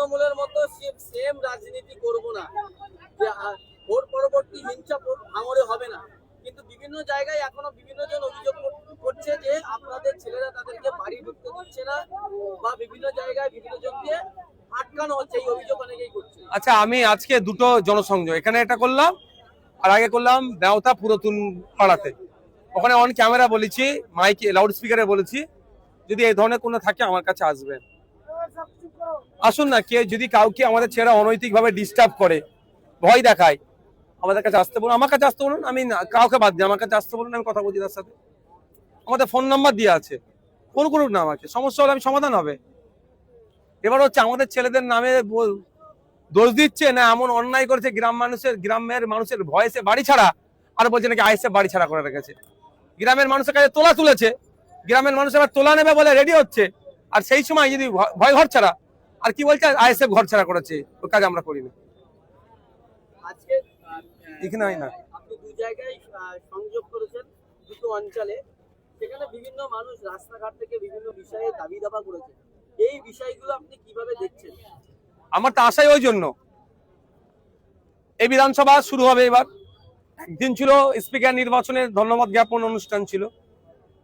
তৃণমূলের মতো সেম রাজনীতি করব না, যে ভোট পরবর্তী হিংসা ভাঙড়ে হবে না, কিন্তু বিভিন্ন জায়গায় এখনো বিভিন্ন জন অভিযোগ করছে যে আপনাদের ছেলেরা তাদেরকে বাড়ি ঢুকতে দিচ্ছে না, বা বিভিন্ন জায়গায় বিভিন্ন জনকে আটকানো হচ্ছে, এই অভিযোগ অনেকেই করছে। আচ্ছা, আমি আজকে দুটো জনসংযোগ এখানে এটা করলাম, আর আগে করলাম দেওতা পুরাতন পাড়াতে। ওখানে অন ক্যামেরা বলেছি, মাইকে লাউড স্পিকারে বলেছি, যদি এই ধরনের কোনো থাকে আমার কাছে আসবেন। আসুন না, কে যদি কাউকে আমাদের ছেলেরা অনৈতিকভাবে ডিস্টার্ব করে, ভয় দেখায়, আমাদের কাছে আসতে বলুন, আমার কাছে আসতে বলুন। আমি কাউকে বাদ দিই, আমার কাছে আসতে বলুন, আমি কথা বলছি তার সাথে। আমাদের ফোন নাম্বার দিয়ে আছে, ফোন করুন না আমাকে, সমস্যা হলে আমি সমাধান হবে। এবার হচ্ছে আমাদের ছেলেদের নামে দোষ দিচ্ছে না, এমন অন্যায় করেছে গ্রামের মানুষের ভয়েসে বাড়ি ছাড়া, আর বলছে নাকি আইএসএফ বাড়ি ছাড়া করে রেখেছে। গ্রামের মানুষের কাছে তোলা তুলেছে, গ্রামের মানুষ এবার তোলা নেবে বলে রেডি হচ্ছে, আর সেই সময় যদি ভয় ঘর ছাড়া, আর কি বলছে আইএসএফ ঘর ছাড়া করেছে, ওই কাজ আমরা করি না। আজকে এখানে হয় না। আপনি দু জায়গায় সংযোগ করেছেন, দুটো অঞ্চলে, সেখানে বিভিন্ন মানুষ রাস্তাঘাট থেকে বিভিন্ন বিষয়ে দাবি দাবা করেছে, এই বিষয়গুলো আপনি কিভাবে দেখছেন? আমার তো আশাই ওই জন্য, এই বিধানসভা শুরু হবে এবার, একদিন ছিল স্পিকার নির্বাচনের ধন্যবাদ জ্ঞাপন অনুষ্ঠান ছিল,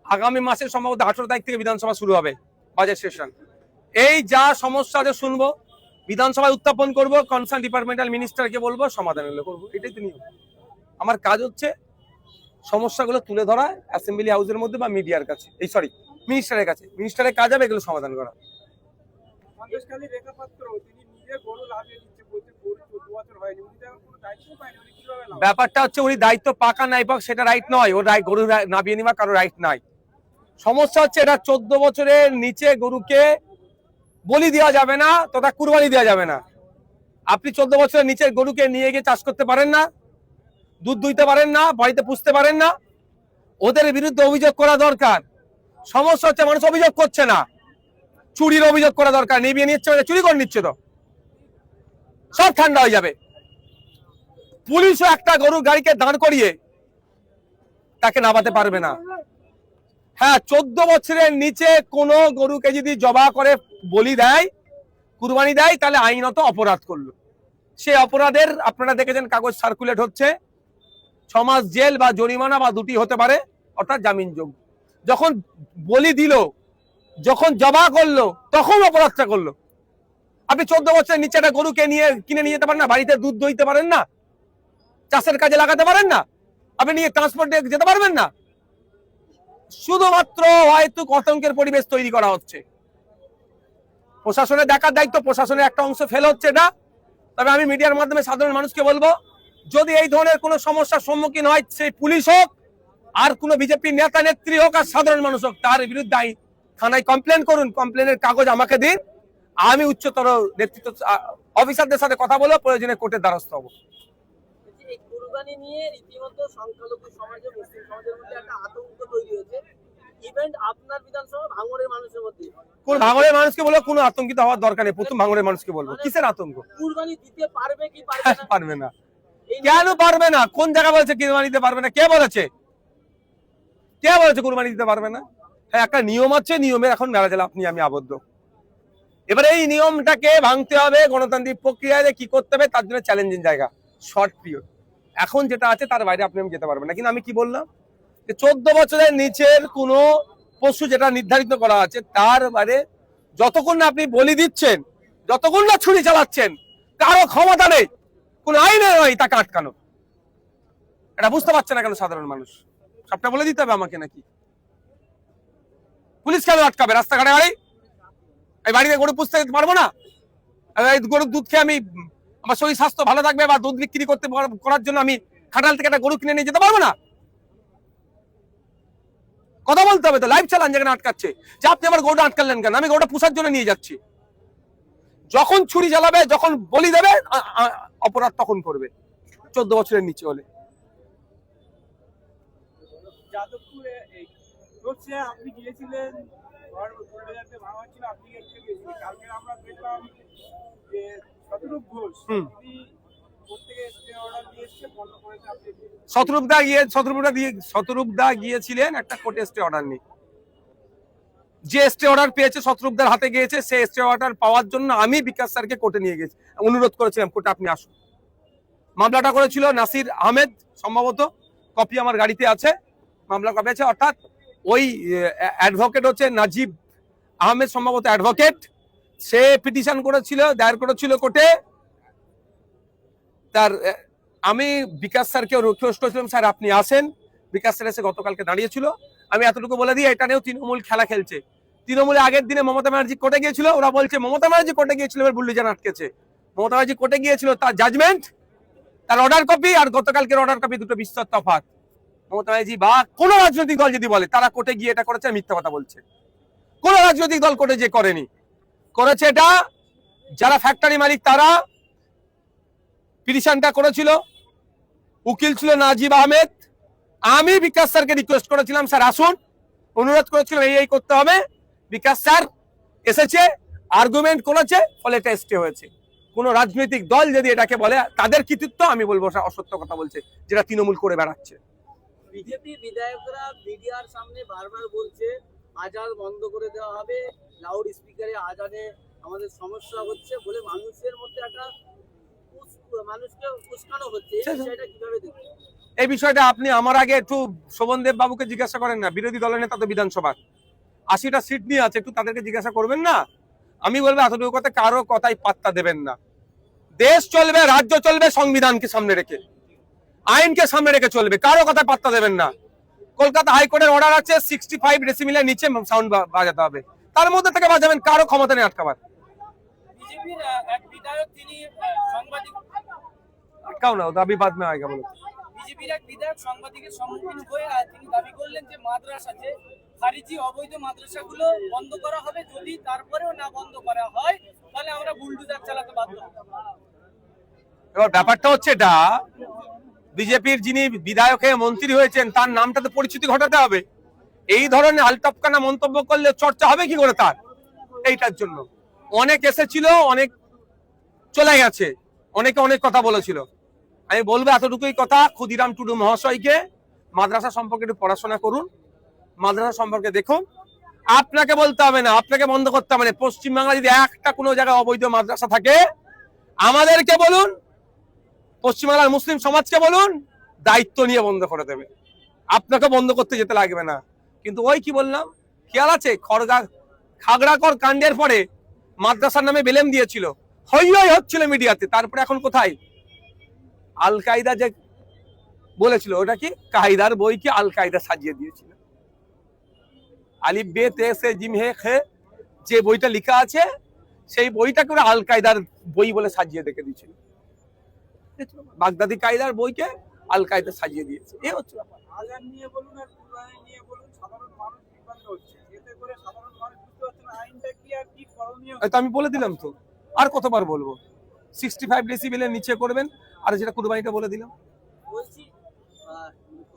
আগামী মাসের সম্ভবত 18 তারিখ থেকে বিধানসভা শুরু হবে, বাজেট সেশন। এই যা সমস্যা আছে শুনবো, বিধানসভায় উত্থাপন করব, কনসার্ন ডিপার্টমেন্টাল মিনিস্টারকে বলবো, সমাধান হলে করবো, এটাই তো নিয়ম। আমার কাজ হচ্ছে সমস্যাগুলো তুলে ধরা অ্যাসেম্বলি হাউসের মধ্যে বা মিডিয়ার কাছে, মিনিস্টারের কাছে, মিনিস্টারের কাজ হবে এগুলো সমাধান করা। ব্যাপারটা হচ্ছে উনি দায়িত্ব পাকা নাই পাক সেটা রাইট নয়, ওর গরু নাবিয়ে নিবা কারো রাইট নাই। সমস্যা হচ্ছে এটা 14 বছরের নিচে গরুকে বলি দেওয়া যাবে না তথা কুরবানি দেওয়া যাবে না। আপনি 14 বছরের নিচের গরুকে নিয়ে গিয়ে চাষ করতে পারেন না, দুধ দুইতে পারেন না, বাড়িতে পুষতে পারেন না, ওদের বিরুদ্ধে অভিযোগ করা দরকার। সমস্যা হচ্ছে মানুষ অভিযোগ করছে না, চুরির অভিযোগ করা দরকার। নিবিয়ে নিচ্ছে, চুরি করে নিচ্ছে, তো সব ঠান্ডা হয়ে যাবে। পুলিশও একটা গরুর গাড়িকে দাঁড় করিয়ে তাকে নামাতে পারবে না। হ্যাঁ, 14 বছরের নিচে কোনো গরুকে যদি জবা করে বলি দেয়, কুরবানি দেয়, তাহলে আইনত অপরাধ করলো। সে অপরাধের আপনারা দেখেছেন কাগজ সার্কুলেট হচ্ছে, 6 মাস জেল বা জরিমানা বা দুটি হতে পারে, অর্থাৎ জামিনযোগ্য। যখন বলি দিল, যখন জবা করলো, তখন অপরাধটা করলো। আপনি 14 বছরের নিচে একটা গরুকে নিয়ে কিনে নিয়ে যেতে পারেন না, বাড়িতে দুধ দইতে পারেন না, চাষের কাজে লাগাতে পারেন না, আপনি নিয়ে ট্রান্সপোর্টে যেতে পারবেন না। শুধুমাত্র হয়তো আতঙ্কের পরিবেশ তৈরি করা হচ্ছে। প্রশাসনের দেখার দায়িত্ব, প্রশাসনের একটা অংশ ফেল হচ্ছে না। তবে আমি মিডিয়ার মাধ্যমে সাধারণ মানুষকে বলবো, যদি এই ধরনের কোনো সমস্যার সম্মুখীন হয়, সেই পুলিশ হোক, আর কোনো বিজেপি নেতা নেত্রী হোক, আর সাধারণ মানুষ হোক, তার বিরুদ্ধে থানায় কমপ্লেন করুন, কমপ্লেনের কাগজ আমাকে দিন, আমি উচ্চতর নেতৃত্ব অফিসারদের সাথে কথা বলে প্রয়োজনে কোর্টের দ্বারস্থ হবো। এই কুরবানি নিয়ে রীতিমতো সংখ্যালঘু সমাজে, মুসলিম সমাজের মধ্যে একটা আতঙ্ক তৈরি হয়েছে, ইভেন আপনার বিধানসভা ভাঙড়ের মানুষের মধ্যে। কোন ভাঙড়ের মানুষকে বলবো কোনো আতঙ্কিত হওয়ার দরকার নেই, প্রথম ভাঙড়ের মানুষকে বলবো কিসের আতঙ্ক? কুরবানি দিতে পারবে কি পারবে না? পারবে না। কেন পারবে না? কোন জায়গা বলেছে কুরবানি দিতে পারবে না? কে বলেছে? কে বলেছে কুরবানি দিতে পারবে না? হ্যাঁ, একটা নিয়ম আছে, নিয়মের এখন মেলা জেলা আপনি আমি আবদ্ধ। এবারে এই নিয়মটাকে ভাঙতে হবে, গণতান্ত্রিক প্রক্রিয়ায় কি করতে হবে তার জন্য চ্যালেঞ্জিং জায়গা, শর্ট পিরিয়ড। এখন যেটা আছে তার বাইরে আপনি আমি যেতে পারবেন না। কিন্তু আমি কি বললাম, যে 14 বছরের নিচের কোনো পশু যেটা নির্ধারিত করা আছে, তার বাইরে যতক্ষণ না আপনি বলি দিচ্ছেন, যতক্ষণ না ছুরি চালাচ্ছেন, কারো ক্ষমতা নেই, কোন আইনে নয় তাকে আটকানো। এটা বুঝতে পারছে না কেন সাধারণ মানুষ? সবটা বলে দিতে হবে আমাকে নাকি? পুলিশ কেন আটকাবে রাস্তাঘাটে? গাড়ি এই বাড়িতে গরু পুষতে পারবো না? গরুর দুধ খেয়ে আমি, আমার শরীর স্বাস্থ্য ভালো থাকবে, বা দুধ বিক্রি করার জন্য আমি খাটাল থেকে একটা গরু কিনে নিয়ে যেতে পারবো না? কথা বলতে হবে তো, লাইভ চালান যেখানে আটকাচ্ছে, যে আপনি আমার গরুটা আটকালেন কেন? আমি গরুটা পুষার জন্য নিয়ে যাচ্ছি। যখন ছুরি চালাবে, যখন বলি দেবে, অপরাধ তখন করবে 14 বছরের নিচে হলে। যাদবপুরে আপনি গিয়েছিলেন, আপনি গিয়েছিলেন, কালকে আমরা দেখলাম যে শতরূপ ঘোষ শতরূপ দা গিয়েছিলেন একটা কোর্টে স্টে অর্ডার নিয়ে। যে স্টে অর্ডার পেয়েছে শত্রুঘ্নের হাতে গিয়েছে, সেই স্টে অর্ডার পাওয়ার জন্য আমি বিকাশ স্যারকে কোর্টে নিয়ে গেছি, অনুরোধ করেছিলাম কোর্টে আপনি আসুন। মামলাটা করেছিল নাসির আহমেদ, সম্ভবত কপি আমার গাড়িতে আছে, মামলা কপি আছে। অর্থাৎ ওই অ্যাডভোকেট হচ্ছে নাজিব আহমেদ, সম্ভবত অ্যাডভোকেট, সে পিটিশন করেছিল, দায়ের করেছিল কোর্টে। তার আমি বিকাশ স্যারকে রিকোয়েস্ট করেছিলাম, স্যার আপনি আসেন। বিকাশ স্যার এসে গতকালকে দাঁড়িয়েছিল। আমি এতটুকু বলে দিই, এটা নিয়েও তৃণমূল খেলা খেলছে। তৃণমূলে আগের দিনে মমতা ব্যানার্জি কোর্টে গিয়েছিল, ওরা বলছে মমতা ব্যানার্জি কোর্টে গিয়েছিল, এবার বুল্লিজান আটকেছে। মমতা ব্যানার্জি কোর্টে গিয়েছিল, তার জাজমেন্ট, তার অর্ডার কপি আর গতকালকের অর্ডার কপি দুটো বিস্তর তফাৎ। মমতা ব্যানার্জি বা কোনো রাজনৈতিক দল যদি বলে তারা কোর্টে গিয়ে এটা করেছে, মিথ্যা কথা বলছে। কোন রাজনৈতিক দল কোর্টে যে করেনি, করেছে এটা যারা ফ্যাক্টরি মালিক, তারা পিটিশনটা করেছিল, উকিল ছিল নাজিব আহমেদ। আমি বিকাশ স্যারকে রিকোয়েস্ট করেছিলাম, স্যার আসুন, অনুরোধ করেছিলাম এই করতে হবে। বিকাশ স্যার এসেছে, আর্গুমেন্ট করেছে, ফলে এটা স্টে হয়েছে। কোন রাজনৈতিক দল যদি এটাকে বলে তাদের কৃতিত্ব, আমি বলবো অসত্য কথা বলছে, যেটা তৃণমূল করে বেড়াচ্ছে। বিজেপি বিধায়করা মিডিয়ার সামনে বারবার বলছে আজান বন্ধ করে দেওয়া হবে, লাউড স্পিকারে আজানে আমাদের সমস্যা হচ্ছে বলে মানুষের মধ্যে একটা মানুষকে উস্কানো হচ্ছে। এই বিষয়টা কিভাবে দেখবেন? এই বিষয়টা আপনি আমার আগে একটু শোভনদেব বাবুকে জিজ্ঞাসা করেন না, বিরোধী দলের নেতা তো বিধানসভার 80টা সিট নিয়ে আছে, একটু তাদেরকে জিজ্ঞাসা করবেন না। আমি বলবো এতটুকু কথা, কারো কথাই পাত্তা দেবেন না। দেশ চলবে, রাজ্য চলবে সংবিধানকে সামনে রেখে, আইনকে সামনে রেখে চলবে, কারো কথায় পাত্তা দেবেন না। কলকাতা হাইকোর্টের অর্ডার আছে 65 ডেসিমিলের নিচে সাউন্ড বাজাতে হবে, তার মধ্যে থেকে বাজাবেন, কারো ক্ষমতা নেই আটকাবার। বিজেপির এক বিধায়ক তিনি সাংবাদিক আটকাও না, দাবি বাদ মে আয়েগা বলো। বিজেপির এক বিধায়ক সাংবাদিকের সম্মুখীন হয়ে তিনি দাবি করলেন যে মাদ্রাসা, যে খারিজি অবৈধ মাদ্রাসাগুলো বন্ধ করা হবে, যদি তারপরেও না বন্ধ করা হয় তাহলে আমরা বুলডোজার চালাতে বাধ্য হব। এবার ব্যাপারটা হচ্ছে এটা, বিজেপির যিনি বিধায়ক হয়ে মন্ত্রী হয়েছেন তার নামটা তো পরিচিতি ঘটাতে হবে। এই ধরনের আলটপকানা মন্তব্য করলে চর্চা হবে কি করে তার? এইটার জন্য অনেক এসেছিল, অনেক চলে গেছে, অনেকে অনেক কথা বলেছিল। আমি বলবো এতটুকুই কথা, ক্ষুদিরাম টুডু মহাশয়কে মাদ্রাসা সম্পর্কে একটু পড়াশোনা করুন, মাদ্রাসা সম্পর্কে দেখুন। আপনাকে বলতে হবে না, আপনাকে বন্ধ করতে হবে না। পশ্চিমবাংলা যদি একটা কোনো জায়গায় অবৈধ মাদ্রাসা থাকে, আমাদেরকে বলুন, পশ্চিমবাংলার মুসলিম সমাজকে বলুন, দায়িত্ব নিয়ে বন্ধ করে দেবে, আপনাকে বন্ধ করতে যেতে লাগবে না। কিন্তু ওই কি বললাম, খেয়াল আছে, খাগড়াকর কাণ্ডের পরে মাদ্রাসার নামে বেলেম দিয়েছিল, হই হচ্ছিল মিডিয়াতে, তারপরে এখন কোথায়? আল কায়দা যে বলেছিল, ওটা কি কায়দার বইকে আল কায়দা সাজিয়ে দিয়েছিল। আলিফ বে তে সে জিম হে খে, যে বইটা লেখা আছে সেই বইটাকে ওরা আল কায়দার বই বলে সাজিয়ে রেখে দিয়েছিল। বাগদাদি কায়দার বইকে আল কায়দা সাজিয়ে দিয়েছে। এই হচ্ছে ব্যাপার। আজান নিয়ে বলুন আর কুরবানি নিয়ে বলুন, সাধারণ মানুষ বিভ্রান্ত হচ্ছে, এতে করে সাধারণ মানুষ বুঝতে পারছে না আইনটা কি আর কি করণীয়। তো আমি বলে দিলাম তো, আর কতবার বলবো? 65 ডেসিবেলের নিচে করবেন, আর যেটা কুরবানিটা বলে দিলাম। বলছি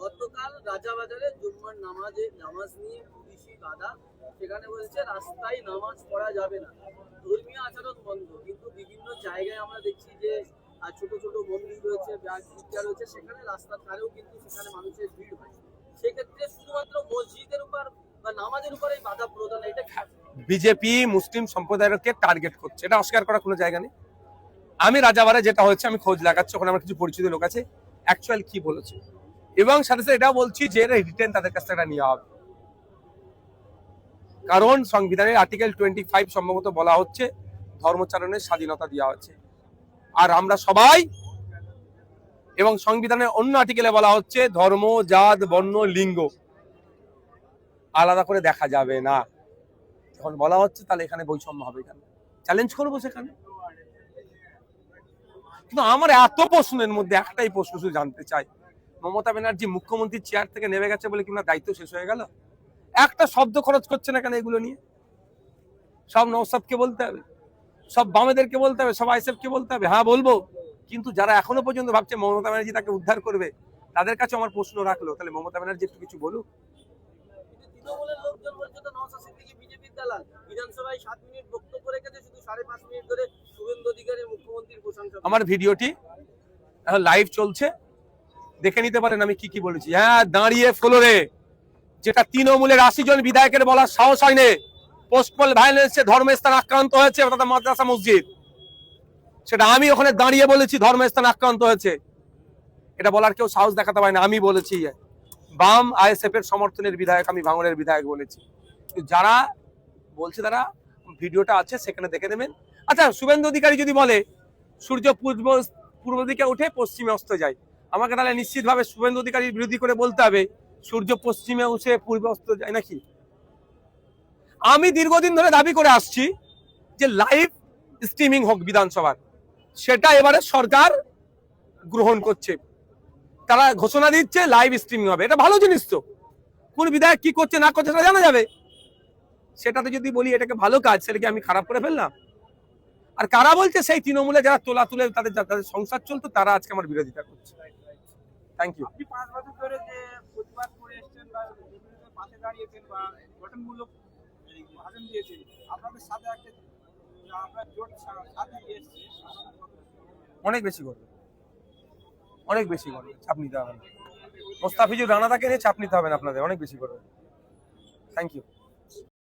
গতকাল রাজাবাজারে জুম্মার নামাজ নিয়ে পুলিশি বাধা, সেখানে বলছে রাস্তায় নামাজ পড়া যাবে না, ধর্মীয় আচরণ বন্ধ। কিন্তু বিভিন্ন জায়গায় আমরা দেখছি যে ছোট ছোট মন্দির রয়েছে, গির্জা রয়েছে, সেখানে রাস্তার ধারেও কিন্তু সেখানে মানুষের ভিড় হয়। সেক্ষেত্রে শুধুমাত্র মসজিদের উপর বা নামাজের উপরে বাধা প্রদান, এটা বিজেপি মুসলিম সম্প্রদায়কে টার্গেট করছে, এটা অস্বীকার করার কোনো জায়গা নেই। আমি রাজাবারে যেটা হচ্ছে আমি খোঁজ লাগাচ্ছি, ওখানে আমার কিছু পরিচিত লোক আছে, অ্যাকচুয়াল কি বলেছে, এবং সাথে সাথে এটাও বলছি যে রিটেন তাদের কাছ থেকে নেওয়া হবে। কারণ সংবিধানের আর্টিকেল 25 সম্ভবত বলা হচ্ছে ধর্মচারণের স্বাধীনতা দেওয়া হচ্ছে, আর আমরা সবাই, এবং সংবিধানের অন্য আর্টিকেলে বলা হচ্ছে ধর্ম, জাত, বর্ণ, লিঙ্গ আলাদা করে দেখা যাবে না। যখন বলা হচ্ছে তাহলে এখানে বৈষম্য হবে, কেন চ্যালেঞ্জ করবো সেখানে। কিন্তু আমার এত প্রশ্নের মধ্যে একটাই প্রশ্ন শুধু জানতে চাই, মমতা ব্যানার্জি মুখ্যমন্ত্রীর চেয়ার থেকে নেমে গেছে বলে কিনা দায়িত্ব শেষ হয়ে গেল? একটা শব্দ খরচ করছে না কেন এগুলো নিয়ে? সব নওশাদকে বলতে হবে, সব বামেদেরকে বলতে হবে, সব আইএসএফকে বলতে হবে, হ্যাঁ বলবো। কিন্তু যারা এখনো পর্যন্ত ভাবছে মমতা ব্যানার্জি তাকে উদ্ধার করবে, তাদের কাছে আমার প্রশ্ন রাখলো, তাহলে মমতা ব্যানার্জি একটু কিছু বলুক। তৃণমূলের লোকজন বলছে তো নওশাদ সিদ্দিকী বিজেপির দালাল, বিধানসভায় 7 মিনিট বক্তব্য রেখেছে, শুধু 5.5 মিনিট ধরে শুভেন্দু অধিকারী মুখ্যমন্ত্রীর প্রশংসা। আমার ভিডিওটি এখন লাইভ চলছে, দেখে নিতে পারেন আমি কি কি বলেছি। হ্যাঁ, দাঁড়িয়ে ফ্লোরে, যেটা তৃণমূলের 80 জন বিধায়কের বলার সাহস হয়নি, পোস্টপল ভায়োলেন্সে ধর্মস্থান আক্রান্ত হয়েছে, অর্থাৎ মাদ্রাসা মসজিদ, সেটা আমি ওখানে দাঁড়িয়ে বলেছি ধর্মস্থান আক্রান্ত হয়েছে। এটা বলার কেউ সাহস দেখাতে পারে না, আমি বলেছি। বাম আইএসএফ এর সমর্থনের বিধায়ক, আমি ভাঙড়ের বিধায়ক বলেছি। যারা বলছে তারা ভিডিওটা আছে, সেখানে দেখে নেবেন। আচ্ছা, শুভেন্দু অধিকারী যদি বলে সূর্য পূর্ব দিকে উঠে পশ্চিমে অস্ত যায়, আমাকে তাহলে নিশ্চিতভাবে শুভেন্দু অধিকারীর বিরোধী করে বলতে হবে সূর্য পশ্চিমে উঠে পূর্বে অস্ত যায় নাকি? আমি দীর্ঘদিন ধরে দাবি করে আসছি যে লাইভ স্ট্রিমিং হোক বিধানসভার, সেটা এবারে সরকার গ্রহণ করছে। তারা ঘোষণা দিচ্ছে লাইভ স্ট্রিমিং হবে, এটা ভালো জিনিস। তো কোন বিধায়ক কি করছে না করছে সেটা জানা যাবে। সেটাতে যদি বলি এটাকে ভালো কাজ, সেটাকে আমি খারাপ করে ফেললাম? আর কারা বলছে? সেই তৃণমূলে যারা তোলা তুলে তাদের সংসার চলতো, তারা আজকে আমার বিরোধিতা করছে। Thank you. আপনি 5 বছর ধরে যে প্রতিবাদ করে এসেছেন বা বিভিন্ন পাশে দাঁড়িয়েছেন বা গঠনমূলক ভাষণ দিয়েছেন, আপনাদের সাথে একটা আপনার জোট সাথে এসেছে, অনেক বেশি করবে, অনেক বেশি করবে, চাপ নিতে হবে না। মোস্তাফিজুর রানাদাকে নিয়ে চাপ নিতে হবে না আপনাদের, অনেক বেশি করবে। Thank you.